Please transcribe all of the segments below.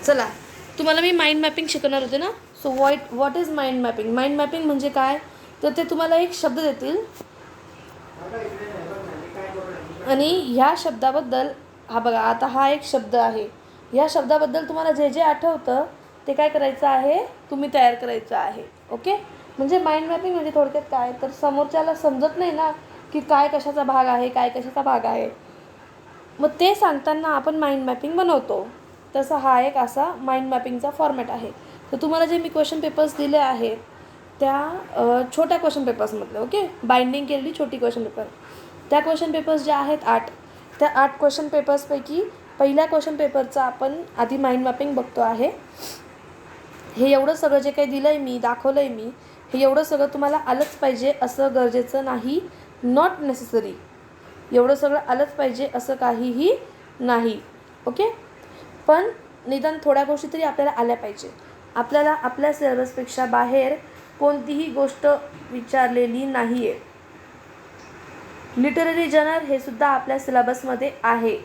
चला, तुम्हाला मी mind mapping शिकवणार होते ना. So what is mind mapping. Mind mapping म्हणजे काय, तर ते तुम्हाला एक शब्द देतील आणि ह्या शब्दाबद्दल, हा बघा आता हा एक शब्द आहे, ह्या शब्दाबद्दल तुम्हाला जे जे आठवतं ते काय करायचं आहे, तुम्ही तयार करायचं आहे. ओके. म्हणजे माइंड मॅपिंग म्हणजे थोडक्यात काय, तर समोरच्याला समजत नाही ना की काय कशाचा भाग आहे, काय कशाचा भाग आहे, मग ते सांगताना आपण माइंड मॅपिंग बनवतो. तसा हा एक असा माइंड मॅपिंगचा फॉर्मॅट आहे. तर तुम्हाला जे मी क्वेश्चन पेपर्स दिले आहेत त्या छोट्या क्वेश्चन पेपर्समधले, ओके, बाइंडिंग केलेली छोटी क्वेश्चन पेपर, त्या क्वेश्चन पेपर्स ज्या आहेत 8, त्या 8 क्वेश्चन पेपर्सपैकी पहिल्या क्वेश्चन पेपरचा आपण आधी माइंड मॅपिंग बघतो आहे. हे एवढं सगळं जे काही दिलं आहे मी, दाखवलं आहे मी, हे एवढं सगळं तुम्हाला आलंच पाहिजे असं गरजेचं नाही, नॉट नेसेसरी. एवढं सगळं आलंच पाहिजे असं काहीही नाही. ओके. पण निदान थोड्या गोष्टी तरी आपल्याला आल्या पाहिजे. आपल्याला आपल्या सिलेबसपेक्षा बाहेर कोणतीही गोष्ट विचारलेली नाही आहे. लिटररी जर्नल हे सुद्धा आपल्या सिलेबसमध्ये आहे.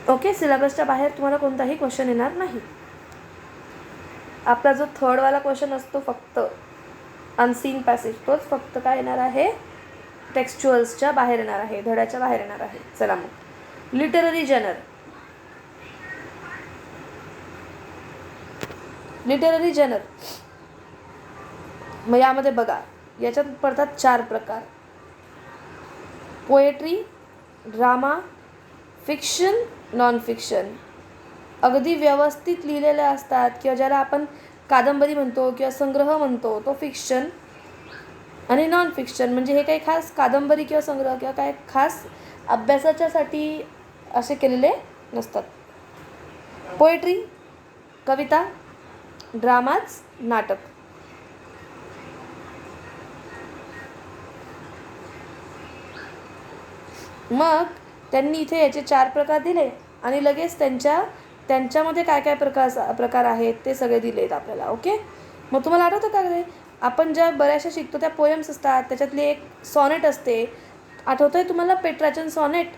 ओके. सिलेबसच्या बाहेर तुम्हाला कोणताही क्वेश्चन येणार नाही. आपला जो थर्डवाला क्वेश्चन असतो फक्त अनसीन पॅसेज, तोच फक्त काय येणार आहे, टेक्स्च्युअल्सच्या बाहेर येणार आहे, धड्याच्या बाहेर येणार आहे. चला मग लिटररी जर्नल. लिटररी जर्नल मग यामध्ये बघा, याच्यात पडतात 4 प्रकार: poetry, drama, fiction, non fiction. अगदी व्यवस्थित लिहिलेल्या असतात किंवा ज्याला आपण कादंबरी म्हणतो किंवा संग्रह म्हणतो, तो फिक्शन. आणि नॉन फिक्शन म्हणजे हे काही खास कादंबरी किंवा संग्रह किंवा काय खास अभ्यासाच्यासाठी असे केलेले नसतात. पोएट्री, कविता, ड्रामाज, नाटक. मग त्यांनी इथे याचे 4 प्रकार दिले आणि लगेच त्यांच्यामध्ये काय काय प्रकार आहेत ते सगळे दिलेत आपल्याला. ओके. मग तुम्हाला आठवतं का रे, आपण ज्या बऱ्याचशा शिकतो त्या पोएम्स असतात, त्याच्यातली एक सॉनेट असते. आठवतं आहे तुम्हाला पेट्राचन सॉनेट?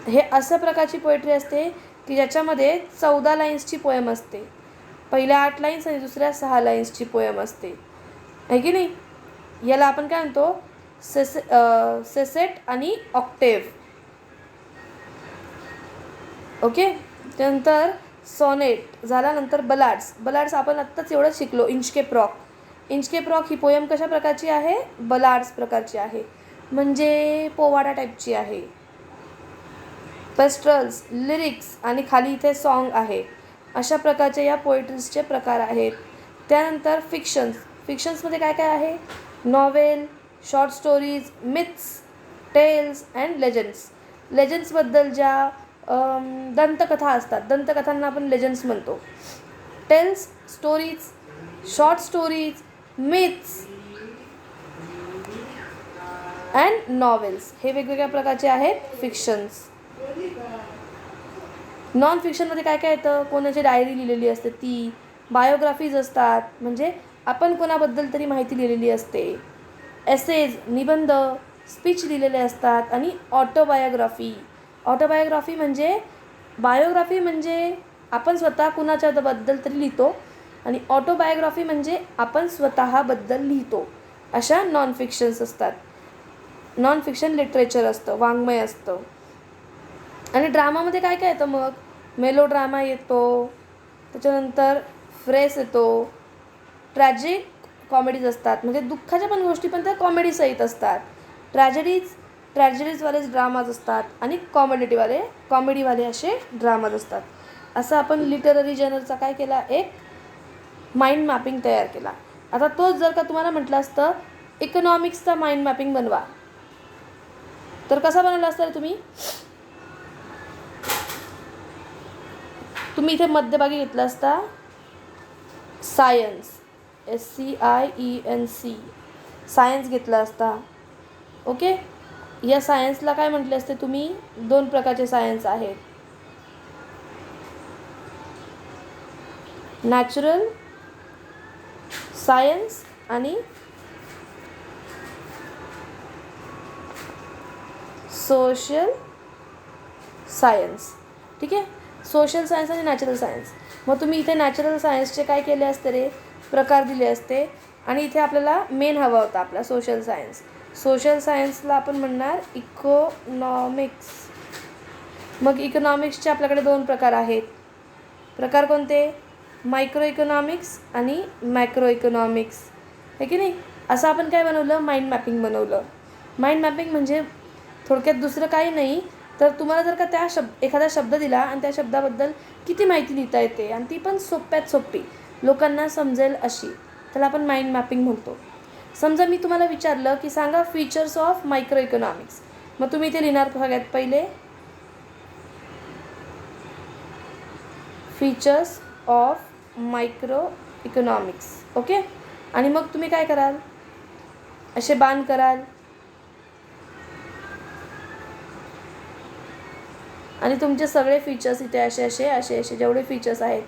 हे अशा प्रकारची पोएट्री असते की ज्याच्यामध्ये 14 लाईन्सची पोएम असते. पहिल्या 8 लाईन्स आणि दुसऱ्या 6 लाईन्सची पोएम असते, आहे की नाही. याला आपण काय म्हणतो, सेसेट आणि ऑक्टेव्ह. ओके. त्यानंतर सॉनेट झाल्यानंतर बलाड्स आपण आत्ताच एवढं शिकलो. इंचकेप रॉक ही पोएम कशा प्रकारची आहे, बलाड्स प्रकारची आहे, म्हणजे पोवाडा टाईपची आहे. पेस्ट्रल्स, लिरिक्स आणि खाली इथे सॉन्ग आहे. अशा प्रकारचे या पोएट्रीजचे प्रकार आहेत. त्यानंतर फिक्शन्समध्ये काय काय आहे, novel, short stories, myths, tales and लेजंड्सबद्दल ज्या दंतकथा असतात, दंतकथांना आपण लेजंड्स म्हणतो. Tales, stories, short stories, myths and novels हे वेगवेगळ्या प्रकारचे आहेत फिक्शन्स. नॉन फिक्शनमध्ये काय काय येतं, कोणाची डायरी लिहिलेली असते ती, बायोग्राफीज असतात म्हणजे आपण कोणाबद्दल तरी माहिती लिहिलेली असते, एसेज, निबंध, स्पीच लिहिलेले असतात. आणि ऑटोबायोग्राफी म्हणजे, बायोग्राफी म्हणजे आपण स्वतः कुणाच्याबद्दल तरी लिहितो आणि ऑटोबायोग्राफी म्हणजे आपण स्वतःबद्दल लिहितो. अशा नॉन फिक्शन्स असतात. नॉन फिक्शन लिटरेचर असतं, वाङ्मय असतं. आणि ड्रामामध्ये काय काय येतं मग, मेलो ड्रामा येतो, त्याच्यानंतर फ्रेस येतो, ट्रॅजिक कॉमेडीज असतात म्हणजे दुःखाच्या पण गोष्टी पण त्या कॉमेडी सहित असतात. ट्रॅजेडीजवालेच ड्रामाज असतात आणि कॉमेडीवाले असे ड्रामाज असतात. असं आपण लिटररी जर्नलचा काय केला, एक माइंड मॅपिंग तयार केला. आता तोच जर का तुम्हाला म्हटलं असतं इकॉनॉमिक्सचा माइंड मॅपिंग बनवा, तर कसा बनवला असता तुम्ही इथे मध्यभागी घेतला असता सायन्स, SCIENC, सायन्स घेतला असता. ओके. या सायन्सला काय म्हटले असते तुम्ही, 2 प्रकारचे सायन्स आहेत, नॅचरल सायन्स आणि सोशल सायन्स. ठीक आहे. सोशल सायन्स आणि नॅचरल सायन्स. मग तुम्ही इथे नॅचरल सायन्सचे काय केले असते रे, प्रकार दिले असते. आणि इथे आपल्याला मेन हवा होता आपला सोशल सायन्स. सोशल सायन्सला आपण म्हणणार इकॉनॉमिक्स. मग इकॉनॉमिक्सचे आपल्याकडे 2 प्रकार आहेत. प्रकार कोणते? मायक्रो इकॉनॉमिक्स आणि मॅक्रो इकॉनॉमिक्स, आहे की नाही. असं आपण काय बनवलं, माइंड मॅपिंग बनवलं. माइंड मॅपिंग म्हणजे थोडक्यात दुसरं काही नाही, तर तुम्हाला जर का एखादा शब्द दिला आणि त्या शब्दाबद्दल किती माहिती लिहिता येते आणि ती पण सोप्यात सोपी लोकांना समजेल अशी, त्याला आपण माइंड मॅपिंग म्हणतो. समजा मी तुम्हाला विचारलं की सांगा फीचर्स ऑफ मायक्रो इकॉनॉमिक्स, मग तुम्ही इथे लिहिणार सगळ्यात पहिले features of micro economics. Okay. आणि मग तुम्ही काय कराल, असे बाण कराल आणि तुमचे सगळे फीचर्स इथे असे असे असे असे जेवढे फीचर्स आहेत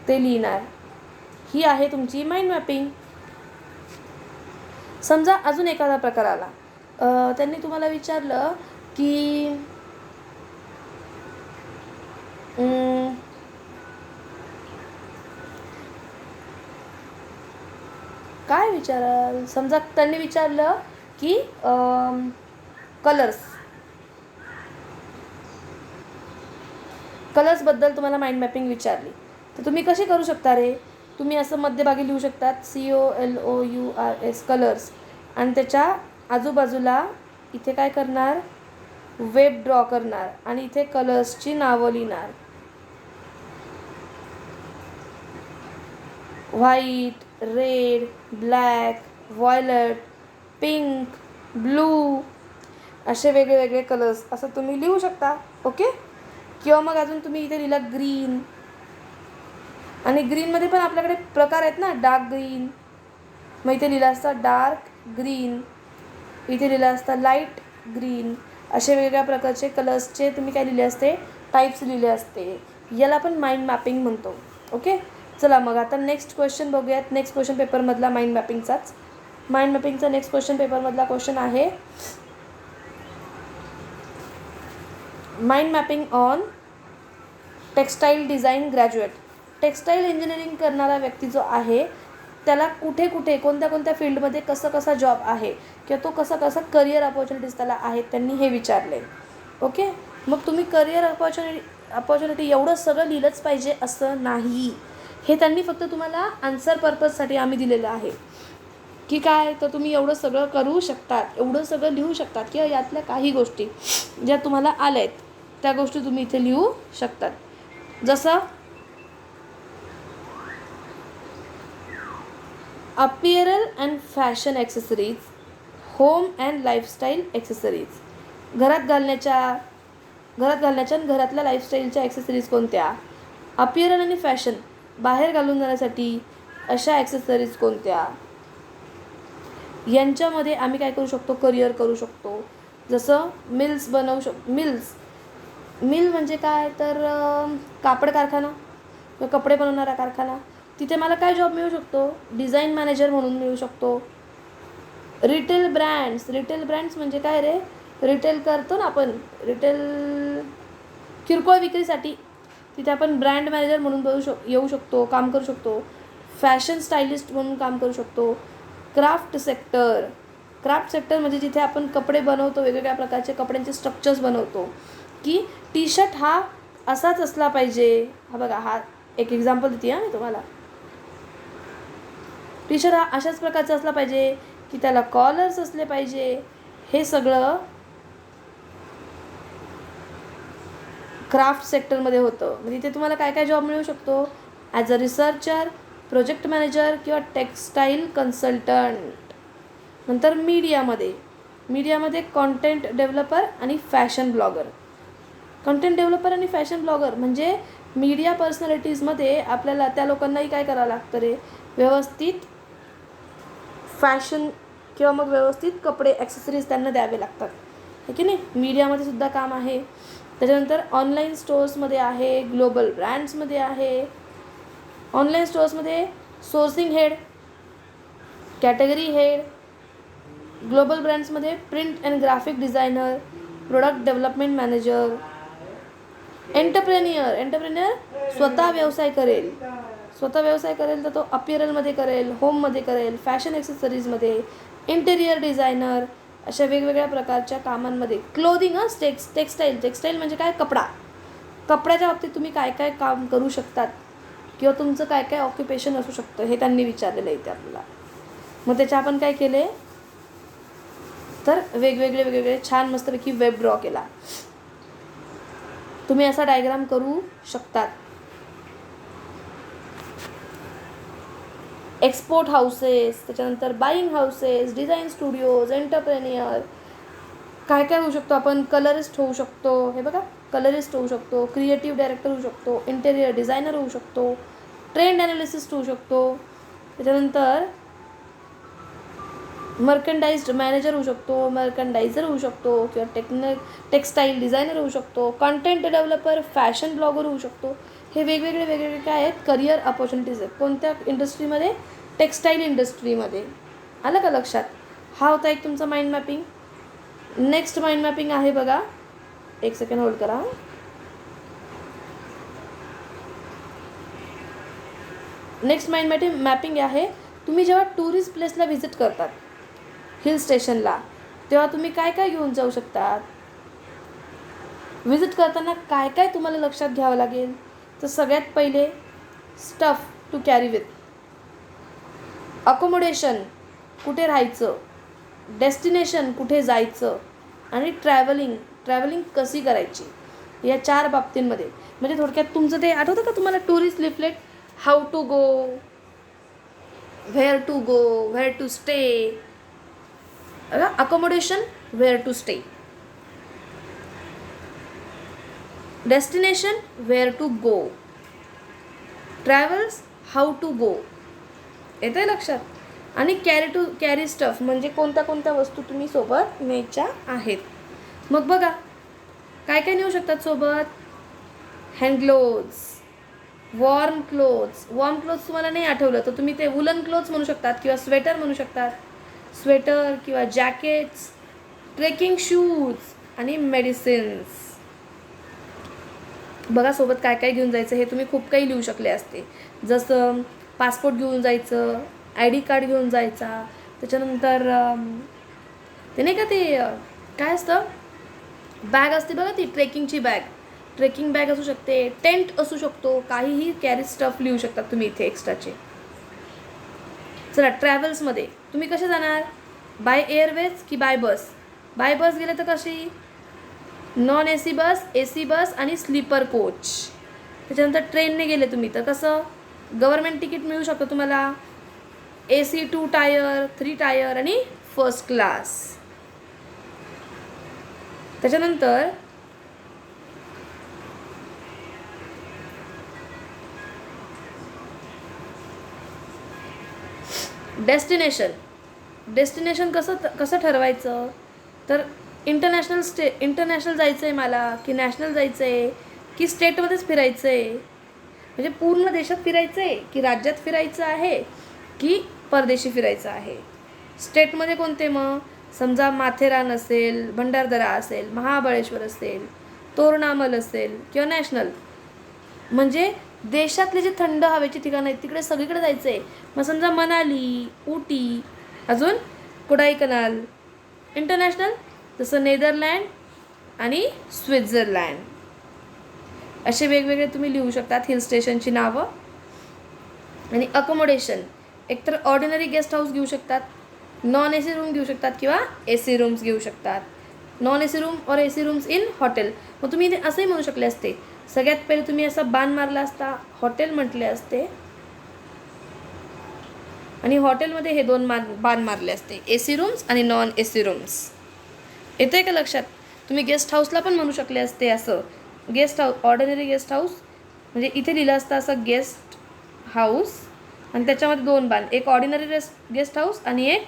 ते लिहिणार. ही आहे तुमची माइंड मॅपिंग. समजा अजून एखादा प्रकार आला, त्यांनी तुम्हाला विचारलं की काय विचाराल. समजा त्यांनी विचारलं की कलर्सबद्दल तुम्हाला माइंड मॅपिंग विचारली, तर तुम्ही कशी करू शकता रे. तुम्ही असं मध्यभागी लिहू शकतात COLOURS कलर्स, आणि त्याच्या आजूबाजूला इथे काय करणार, वेब ड्रॉ करणार आणि इथे कलर्सची नावं लिहिणार. White, red, black, violet, pink, blue, असे वेगळे वेगळे कलर्स असं तुम्ही लिहू शकता. ओके. किंवा मग अजून तुम्ही इथे लिहिलं ग्रीन, आणि ग्रीनमध्ये पण आपल्याकडे प्रकार आहेत ना, डार्क ग्रीन. मग इथे लिहिलं असतं डार्क ग्रीन, इथे लिहिलं असतं लाईट ग्रीन. असे वेगवेगळ्या प्रकारचे कलर्सचे तुम्ही काय लिहिले असते, टाईप्स लिहिले असते. याला आपण माइंड मॅपिंग म्हणतो. ओके. चला मग आता नेक्स्ट क्वेश्चन बघूयात. नेक्स्ट क्वेश्चन पेपरमधला माइंड मॅपिंगचाच. माइंड मॅपिंगचा नेक्स्ट क्वेश्चन पेपरमधला क्वेश्चन आहे mind mapping on textile design graduate. Textile engineering करणारा व्यक्ती जो आहे त्याला कुठे कुठे कोणत्या कोणत्या फील्डमध्ये कसा जॉब आहे किंवा तो कसा करिअर अपॉर्च्युनिटीज त्याला आहेत, त्यांनी हे विचारले. ओके. मग तुम्ही करिअर अपॉर्च्युनिटी एवढं सगळं लिहिलंच पाहिजे असं नाही. हे त्यांनी फक्त तुम्हाला आन्सर पर्पजसाठी आम्ही दिलेलं आहे की काय, तर तुम्ही एवढं सगळं करू शकतात, एवढं सगळं लिहू शकतात किंवा यातल्या काही गोष्टी ज्या तुम्हाला आल्या आहेत त्या गोष्टी तुम्ही इथे लिहू शकतात. जसं apparel and fashion accessories, home and lifestyle accessories. घरात घालण्याच्या आणि घरातल्या लाईफस्टाईलच्या ॲक्सेसरीज कोणत्या. अपीअरल आणि फॅशन, बाहेर घालून जाण्यासाठी अशा ॲक्सेसरीज कोणत्या. यांच्यामध्ये आम्ही काय करू शकतो, करिअर करू शकतो. जसं मिल म्हणजे काय, तर कापड कारखाना किंवा कपडे बनवणारा कारखाना, तिथे मला काय जॉब मिळू शकतो, डिझाईन मॅनेजर म्हणून मिळू शकतो. रिटेल ब्रँड्स म्हणजे काय रे, रिटेल करतो ना आपण, किरकोळ विक्रीसाठी तिथे आपण ब्रँड मॅनेजर म्हणून येऊ शकतो, काम करू शकतो. फॅशन स्टायलिस्ट म्हणून काम करू शकतो. क्राफ्ट सेक्टर म्हणजे जिथे आपण कपडे बनवतो, वेगवेगळ्या प्रकारचे कपड्यांचे स्ट्रक्चर्स बनवतो, की टी शर्ट हा असाच असला पाहिजे. हा बघा, हा एक एक्झाम्पल देते मी तुम्हाला. टी शर्ट हा अशाच प्रकारचा असला पाहिजे की त्याला कॉलर्स असले पाहिजे. हे सगळं क्राफ्ट सेक्टरमध्ये होतं. म्हणजे इथे तुम्हाला काय काय जॉब मिळू शकतो, as a researcher, project manager किंवा टेक्स्टाईल कन्सल्टंट. नंतर मीडियामध्ये कॉन्टेंट डेव्हलपर आणि फॅशन ब्लॉगर. म्हणजे मीडिया पर्सनॅलिटीजमध्ये आपल्याला त्या लोकांनाही काय करावं लागतं रे, व्यवस्थित फॅशन किंवा मग व्यवस्थित कपडे ॲक्सेसरीज त्यांना द्यावे लागतात, है की नाही. मीडियामध्ये सुद्धा काम आहे. त्याच्यानंतर ऑनलाईन स्टोअर्समध्ये आहे, ग्लोबल ब्रँड्समध्ये आहे. ऑनलाईन स्टोअर्समध्ये sourcing head, category head. Global ब्रँड्समध्ये print and graphic designer, product development manager. Entrepreneur स्वतः व्यवसाय करेल. स्वतः व्यवसाय करेल तर तो अपिअरलमध्ये करेल, होममध्ये करेल, फॅशन ॲक्सेसरीजमध्ये, इंटेरियर डिझायनर, अशा वेगवेगळ्या प्रकारच्या कामांमध्ये. क्लोदिंग टेक्स्टाईल म्हणजे काय, कपड्याच्या बाबतीत तुम्ही काय काय काम करू शकतात किंवा तुमचं काय काय ऑक्युपेशन असू शकतं हे त्यांनी विचारलेलं आहे इथे आपल्याला. मग त्याच्या आपण काय केले तर वेगवेगळे छान मस्तपैकी वेब ड्रॉ केला. तुम्ही असा डायग्राम करू शकतात. एक्सपोर्ट हाऊसेस, त्याच्यानंतर buying houses, design studios, entrepreneur, काय काय होऊ शकतो आपण. कलरिस्ट होऊ शकतो, हे बघा कलरिस्ट होऊ शकतो, क्रिएटिव्ह डायरेक्टर होऊ शकतो, इंटेरियर डिझायनर होऊ शकतो, ट्रेंड ॲनालिसिस्ट होऊ शकतो, त्याच्यानंतर मर्कंडाइज्ड मॅनेजर होऊ शकतो, मर्कंडायझर होऊ शकतो किंवा टेक्स्टाईल डिझायनर होऊ शकतो, कंटेंट डेव्हलपर, फॅशन ब्लॉगर होऊ शकतो. हे वेगवेगळे काय आहेत करिअर अपॉर्च्युनिटीज आहेत. कोणत्या इंडस्ट्रीमध्ये, टेक्स्टाईल इंडस्ट्रीमध्ये. आलं का लक्षात. हा होता एक तुमचा mind mapping. Next mind mapping आहे बघा, एक सेकंड होल्ड करा. नेक्स्ट माइंड मॅपिंग आहे, तुम्ही जेव्हा टुरिस्ट प्लेसला व्हिजिट करतात हिल स्टेशनला तेव्हा तुम्ही काय काय घेऊन जाऊ शकतात. व्हिजिट करताना काय काय तुम्हाला लक्षात घ्यावं लागेल. तर सगळ्यात पहिले stuff to carry with, accommodation कुठे राहायचं, डेस्टिनेशन कुठे जायचं, आणि ट्रॅव्हलिंग कशी करायची, या 4 बाबतींमध्ये. म्हणजे थोडक्यात तुमचं ते आठवतं का तुम्हाला tourist leaflet, how to go, where to stay, accommodation, where to stay, destination, where to go, travels, how to go. येतं आहे लक्षात. आणि कॅरी स्टफ म्हणजे कोणत्या वस्तू तुम्ही सोबत न्यायच्या आहेत. मग बघा काय काय नेऊ शकतात सोबत. हँड ग्लोव्ज, वॉर्म क्लोथ्स तुम्हाला नाही आठवलं तर तुम्ही ते वुलन क्लोथ्स म्हणू शकतात किंवा स्वेटर म्हणू शकतात. स्वेटर किंवा जॅकेट्स, ट्रेकिंग शूज आणि मेडिसिन्स. बघा सोबत काय काय घेऊन जायचं हे तुम्ही खूप काही लिहू शकले असते. जसं पासपोर्ट घेऊन जायचं, ID कार्ड घेऊन जायचा, त्याच्यानंतर ते नाही का ते काय असतं बॅग असते बघा ती ट्रेकिंग बॅग असू शकते, टेंट असू शकतो, काहीही कॅरी स्टफ लिहू शकतात तुम्ही इथे एक्स्ट्राचे. चला ट्रॅव्हल्समध्ये तुम्ही कसे जाणार, बाय एअरवेज की बाय बस. बाय बस गेले तर कशी, नॉन AC बस, AC बस आणि स्लीपर कोच. त्याच्यानंतर ट्रेनने गेले तुम्ही तर कसं, गव्हर्मेंट तिकीट मिळू शकतं तुम्हाला, AC 2 टायर, 3 टायर आणि फर्स्ट क्लास. त्याच्यानंतर डेस्टिनेशन कसं ठरवायचं तर इंटरनॅशनल जायचं आहे मला की नॅशनल जायचं आहे की स्टेटमध्येच फिरायचं आहे, म्हणजे पूर्ण देशात फिरायचं आहे की राज्यात फिरायचं आहे की परदेशी फिरायचं आहे. स्टेटमध्ये कोणते मग, समजा माथेरान असेल, भंडारदरा असेल, महाबळेश्वर असेल, तोरणामल असेल किंवा नॅशनल म्हणजे देशातले जे थंड हवेची ठिकाणं आहेत तिकडे सगळीकडे जायचं आहे. मग समजा मनाली, उटी, अजून कोडाईकनाल. इंटरनॅशनल जसं नेदरलँड आणि स्वित्झर्लँड. असे वेगवेगळे तुम्ही लिहू शकतात हिल स्टेशनची नावं. आणि अकोमोडेशन एकतर ऑर्डिनरी गेस्ट हाऊस घेऊ शकतात, नॉन AC रूम घेऊ शकतात किंवा AC रूम्स घेऊ शकतात. नॉन AC रूम और AC रूम्स इन हॉटेल. मग तुम्ही इथे असंही म्हणू शकले असते, सगळ्यात पहिले तुम्ही असा बाण मारला असता, हॉटेल म्हटले असते आणि हॉटेलमध्ये हे 2 बाण मारले असते, AC रूम्स आणि नॉन AC रूम्स. येतं आहे का लक्षात. तुम्ही गेस्ट हाऊसला पण म्हणू शकले असते असं, guest house, ordinary guest house म्हणजे इथे लिहिलं असतं असं गेस्ट हाऊस आणि त्याच्यामध्ये 2 बाण, एक ऑर्डिनरी गेस्ट हाऊस आणि एक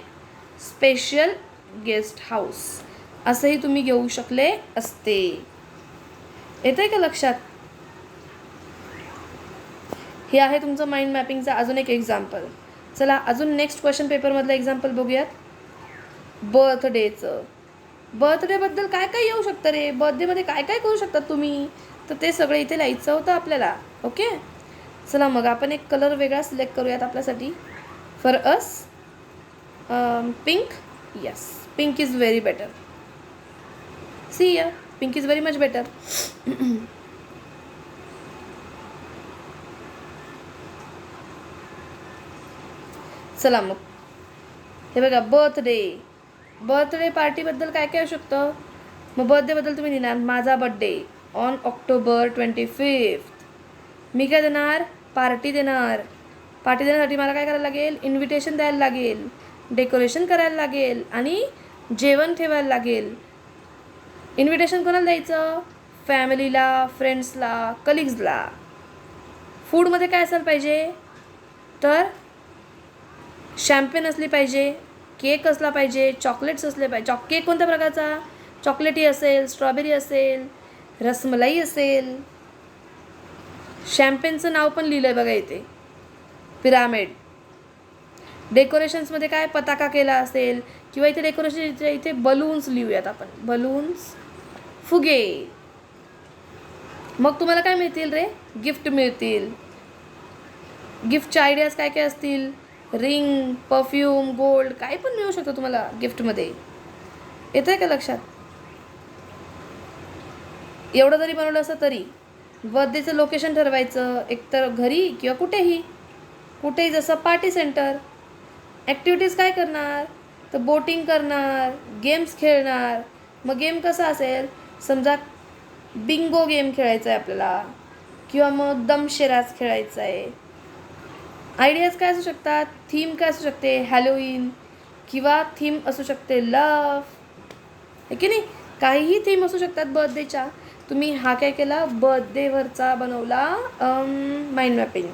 स्पेशल गेस्ट हाऊस, असंही तुम्ही घेऊ शकले असते. येतं आहे का लक्षात. हे आहे तुमचं माइंड मॅपिंगचा अजून एक एक्झाम्पल. चला अजून नेक्स्ट क्वेश्चन पेपरमधलं एक्झाम्पल बघूयात. बर्थडेचं. बर्थडेबद्दल काय काय येऊ शकतं रे, बर्थडेमध्ये काय काय करू शकतात तुम्ही. तर ते सगळं इथे लिहायचं होतं आपल्याला. ओके, चला मग आपण एक कलर वेगळा सिलेक्ट करूयात आपल्यासाठी. For us pink. Yes, pink is very better. See here, pink is very much better. चला मग हे बघा, बर्थडे पार्टीबद्दल काय काय असू शकतं. मग बर्थडेबद्दल तुम्ही लिहिणार माझा बड्डे ऑन ऑक्टोबर 25. मी काय देणार, पार्टी देणार. पार्टी देण्यासाठी मला काय करायला लागेल, इन्व्हिटेशन द्यायला लागेल, डेकोरेशन करायला लागेल आणि जेवण ठेवायला लागेल. इन्व्हिटेशन कोणाला द्यायचं, फॅमिलीला, फ्रेंड्सला, कलिग्सला. फूडमध्ये काय असायला पाहिजे, तर शॅम्पेन असली पाहिजे, केक असला पाहिजे, चॉकलेट्स असले पाहिजे. केक कोणत्या प्रकारचा, चॉकलेटी असेल, स्ट्रॉबेरी असेल, रसमलाई असेल. शॅम्पेनचं नाव पण लिहिलं आहे बघा इथे, पिरामिड. डेकोरेशन्समध्ये काय, पताका केला असेल किंवा इथे डेकोरेशन इथे बलून्स लिहूयात आपण, बलून्स, फुगे. मग तुम्हाला काय मिळतील रे, गिफ्ट मिळतील. गिफ्टचे आयडियाज काय काय असतील, रिंग, परफ्यूम, गोल्ड, काही पण मिळू शकतं तुम्हाला गिफ्टमध्ये. येतं आहे का लक्षात. एवढं जरी बनवलं असं तरी बर्थडेचं लोकेशन ठरवायचं, एकतर घरी किंवा कुठेही, जसं पार्टी सेंटर. ॲक्टिव्हिटीज काय करणार, तर बोटिंग करणार, गेम्स खेळणार. मग गेम कसा असेल, समजा बिंगो गेम खेळायचा आहे आपल्याला किंवा मग दमशेराज खेळायचा आहे. आयडियाज काय असू शकतात, थीम काय असू शकते, हॅलोवीन किंवा थीम असू शकते लव, आहे की नाही. काहीही थीम असू शकतात बर्थडेच्या. तुम्ही हा काय केला, बर्थडेवरचा बनवला mind mapping.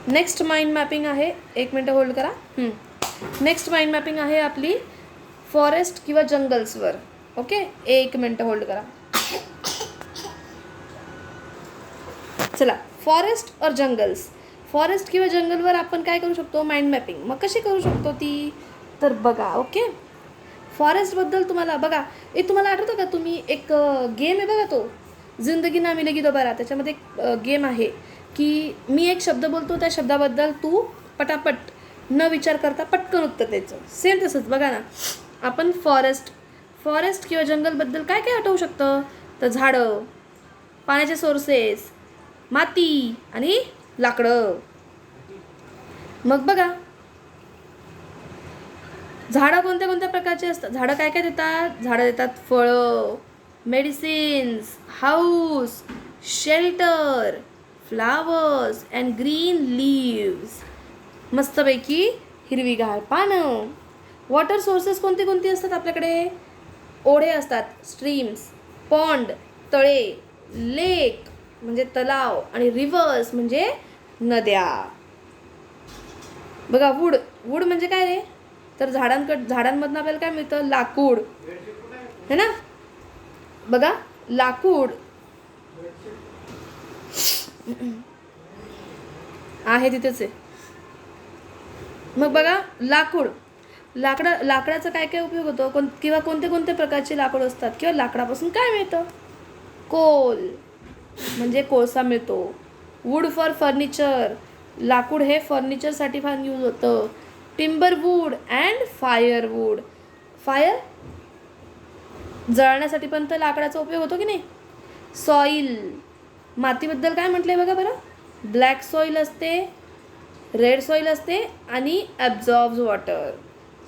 Next mind mapping आहे, एक मिनटं होल्ड करा. नेक्स्ट माइंड मॅपिंग आहे आपली फॉरेस्ट किंवा जंगल्सवर. ओके, एक मिनटं होल्ड करा. चला, फॉरेस्ट और जंगल्स. फॉरेस्ट किंवा जंगलवर आपण काय करू शकतो, माइंड मॅपिंग. मग कशी करू शकतो ती, तर बघा. ओके, फॉरेस्टबद्दल तुम्हाला बघा, तुम्हाला आठवतं का, तुम्ही एक गेम आहे बघा, तो जिंदगी ना मिलेगी दोबारा. त्याच्यामध्ये एक गेम आहे की मी एक शब्द बोलतो, त्या शब्दाबद्दल तू पटापट न विचार करता पटकन उत्तर द्यायचं. सेम तसंच बघा ना, आपण फॉरेस्ट किंवा जंगलबद्दल काय काय आठवू शकतं, तर झाडं, पाण्याचे सोर्सेस, माती आणि लाकडं. मग बघा, झाडं कोणत्या कोणत्या प्रकारचे असतात, झाडं काय काय देतात, झाडं देतात फळं, medicines, house, shelter, flowers and green leaves. मस्तपैकी हिरवीगार पानं. वॉटर सोर्सेस कोणते कोणते असतात आपल्याकडे, ओढे असतात, स्ट्रीम्स, पॉन्ड, तळे, लेक म्हणजे तलाव आणि रिव्हर्स म्हणजे नद्या. बघा, वूड म्हणजे काय रे, तर झाडांमधनं आपल्याला काय मिळतं, लाकूड, है ना. बघा, लाकूड आहे तिथेच आहे. मग बघा, लाकडाचा काय काय उपयोग होतो, किंवा कोणते कोणते प्रकारचे लाकूड असतात, किंवा लाकडापासून काय मिळतं, कोल म्हणजे कोळसा मिळतो. वूड फॉर फर्निचर, लाकूड हे फर्निचरसाठी फार यूज होतं. टिंबर वूड अँड फायर जळण्यासाठी पण तर लाकडाचा उपयोग होतो की नाही. सॉईल, मातीबद्दल काय म्हटलंय बघा बरं, ब्लॅक सॉईल असते, रेड सॉईल असते आणि ॲब्झॉर्ब्स वॉटर.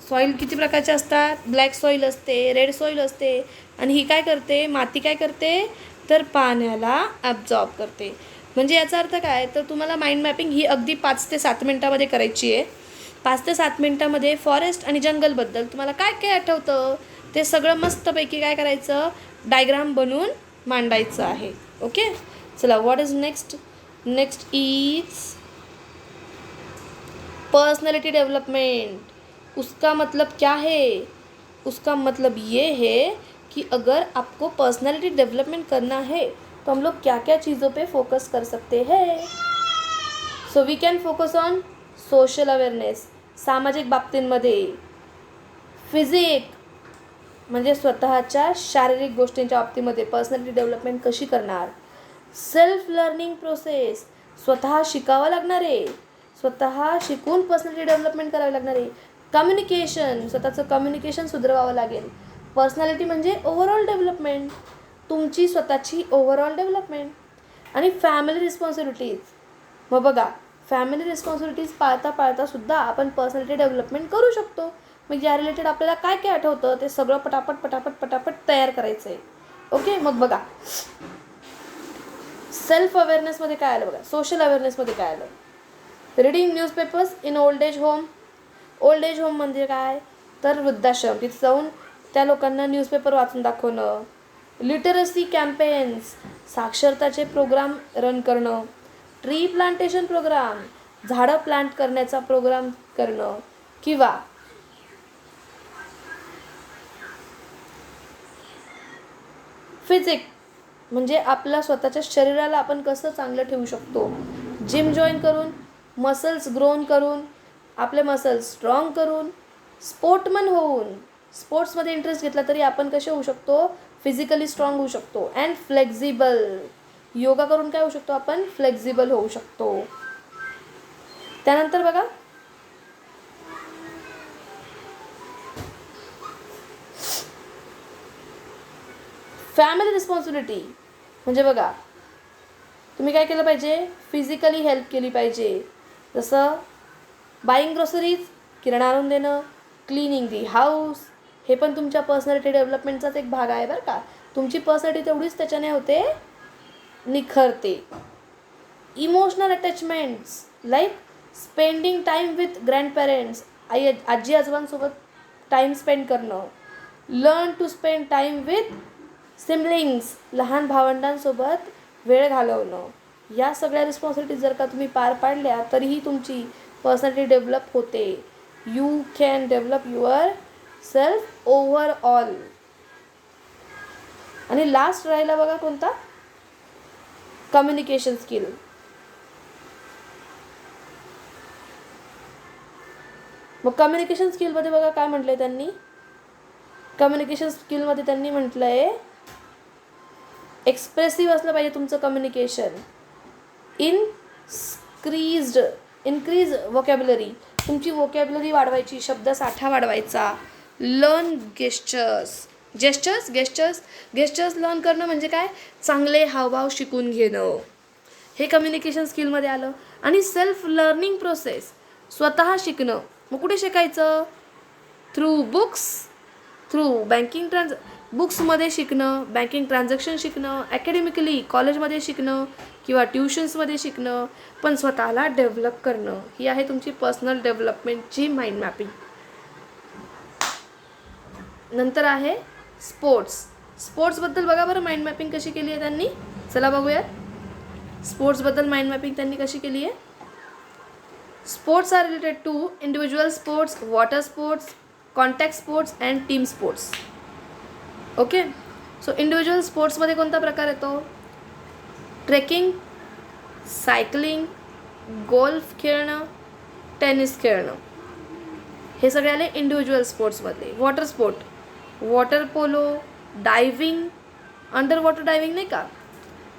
सॉईल किती प्रकारचे असतात, ब्लॅक सॉईल असते, रेड सॉईल असते आणि ही काय करते, माती काय करते, तर पाण्याला ॲब्झॉर्ब करते. म्हणजे याचा अर्थ काय, तर तुम्हाला माइंड मॅपिंग ही अगदी 5 ते 7 मिनटामध्ये करायची आहे. 5 ते 7 मिनटामध्ये फॉरेस्ट आणि जंगलबद्दल तुम्हाला काय काय आठवतं ते सगळं मस्तपैकी काय करायचं, डायग्राम बनवून मांडायचं आहे. ओके, चला, what is next is personality development. उसका मतलब क्या है, उसका मतलब ये है कि अगर आपको पर्सनैलिटी डेवलपमेंट करना है तो हम लोग क्या क्या चीज़ों पे फोकस कर सकते हैं. So we can focus on social awareness, सामाजिक बाबतींमध्ये. फिजिक म्हणजे स्वतःच्या शारीरिक गोष्टींच्या बाबतीमध्ये पर्सनॅलिटी डेव्हलपमेंट कशी करणार. सेल्फ लर्निंग प्रोसेस, स्वतः शिकावं लागणार आहे, स्वतः शिकून पर्सनॅलिटी डेव्हलपमेंट करावी लागणार आहे. कम्युनिकेशन, स्वतःचं कम्युनिकेशन सुधारावं लागेल. पर्सनॅलिटी म्हणजे ओव्हरऑल डेव्हलपमेंट, तुमची स्वतःची ओव्हरऑल डेव्हलपमेंट. आणि फॅमिली रिस्पॉन्सिबिलिटीज. मग बघा, फॅमिली रिस्पॉन्सिबिलिटीज पाळता पाळता सुद्धा आपण पर्सनॅलिटी डेव्हलपमेंट करू शकतो. मग या रिलेटेड आपल्याला काय काय आठवतं ते सगळं पटापट पटापट पटापट तयार करायचं आहे. ओके, मग बघा सेल्फ अवेअरनेसमध्ये काय आलं बघा. सोशल अवेअरनेसमध्ये काय आलं. Reading newspapers in old age home. Old age home म्हणजे काय तर वृद्धाश्रम, तिथे जाऊन त्या लोकांना न्यूजपेपर वाचून दाखवणं. लिटरसी कॅम्पेन्स, साक्षरताचे प्रोग्राम रन करणं. ट्री प्लांटेशन प्रोग्राम, झाडं प्लांट करण्याचा प्रोग्राम करणं. किंवा फिजिक म्हणजे आपल्या स्वतःच्या शरीराला आपण कसं चांगलं ठेवू शकतो. जिम जॉईन करून, मसल्स ग्रोन करून, आपले मसल्स स्ट्रॉंग करून, स्पोर्टमन होऊन, स्पोर्ट्समध्ये इंटरेस्ट घेतला तरी आपण कसे होऊ शकतो, फिजिकली स्ट्रॉंग होऊ शकतो. अँड फ्लेक्झिबल, योगा करून काय होऊ शकतो आपण, फ्लेक्झिबल होऊ शकतो. त्यानंतर बघा फॅमिली रिस्पॉन्सिबिलिटी म्हणजे बघा तुम्ही काय केलं पाहिजे, फिजिकली हेल्प केली पाहिजे. जसं बाईंग ग्रोसरीज, किराणा आणून देणं, क्लिनिंग दी हाऊस, हे पण तुमच्या पर्सनॅलिटी डेव्हलपमेंटचाच एक भाग आहे बरं का. तुमची पर्सनॅलिटी तेवढीच त्याच्याने होते, निखरते. Emotional attachments like spending time with grandparents, आजी आजोबांसोबत टाईम स्पेंड करणं. Learn to spend time with siblings, लहान भावंडांसोबत वेळ घालवणं. या सगळ्या रिस्पॉन्सिबिलिटीज जर का तुम्ही पार पाडल्या तरीही तुमची पर्सनॅलिटी डेव्हलप होते. You can develop your self overall. आणि लास्ट राहिला बघा कोणता, कम्युनिकेशन स्किल. मग कम्युनिकेशन स्किलमध्ये बघा काय म्हटलं आहे त्यांनी, कम्युनिकेशन स्किलमध्ये त्यांनी म्हटलं आहे एक्सप्रेसिव्ह असलं पाहिजे तुमचं कम्युनिकेशन. इन्क्रीज वोकॅब्युलरी, तुमची वोकॅब्युलरी वाढवायची, शब्दसाठा वाढवायचा. लर्न गेस्चर्स लर्न करणं म्हणजे काय, चांगले हावभाव शिकून घेणं, हे कम्युनिकेशन स्किलमध्ये आलं. आणि सेल्फ लर्निंग प्रोसेस, स्वतः शिकणं. मग कुठे शिकायचं, थ्रू बुक्स, थ्रू बुक्समध्ये शिकणं, बँकिंग ट्रान्झॅक्शन शिकणं, अकॅडमिकली कॉलेजमध्ये शिकणं किंवा ट्युशन्समध्ये शिकणं, पण स्वतःला डेव्हलप करणं. ही आहे तुमची पर्सनल डेव्हलपमेंटची माइंड मॅपिंग. नंतर आहे स्पोर्ट्सबद्दल बघा बरं माइंड मॅपिंग कशी केली आहे त्यांनी. चला बघूयात स्पोर्ट्सबद्दल माइंड मॅपिंग त्यांनी कशी केली आहे. Sports are related to individual sports, water sports, contact sports and team sports. Okay, so individual स्पोर्ट्समध्ये कोणता प्रकार येतो, ट्रेकिंग, सायकलिंग, गोल्फ खेळणं, टेनिस खेळणं, हे सगळे आले इंडिव्हिज्युअल स्पोर्ट्समधले. Water sport, water polo, diving, underwater diving नाही का,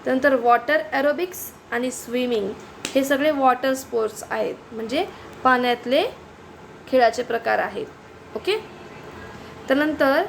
त्यानंतर वॉटर ॲरोबिक्स आणि स्विमिंग, हे सगळे वॉटर स्पोर्ट्स आहेत, म्हणजे पाण्यातले खेळाचे प्रकार आहेत. ओके, त्यानंतर